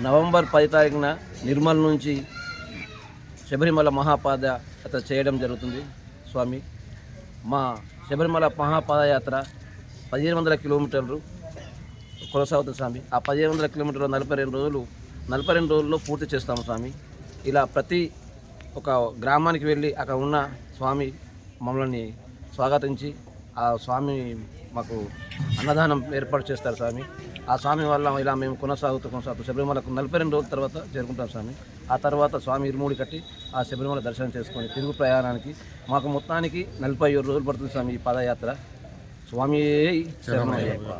November 10 తారీఖున నిర్మల్ నుంచి శబరిమల మహాపాదయాత్ర చేయడం జరుగుతుంది. స్వామి, మా శబరిమల మహాపాదయాత్ర 1500 కిలోమీటర్లు కొనసాగుతుంది స్వామి. ఆ 1500 కిలోమీటర్లు 42 రోజుల్లో పూర్తి చేస్తాము స్వామి. ఇలా ప్రతి ఒక గ్రామానికి వెళ్ళి అక్కడ ఉన్న స్వామి మమ్మల్ని స్వాగతించి ఆ స్వామి మాకు అన్నదానం ఏర్పాటు చేస్తారు స్వామి. ఆ స్వామి వల్ల ఇలా మేము కొనసాగుతూ శబరిమలకు 42 రోజుల తర్వాత చేరుకుంటాం స్వామి. ఆ తర్వాత స్వామి ఇరుముడి కట్టి ఆ శబరిమల దర్శనం చేసుకొని తిరుగు ప్రయాణానికి మాకు మొత్తానికి 47 రోజులు పడుతుంది స్వామి ఈ పాదయాత్ర. స్వామి శరణమయ్యప్ప.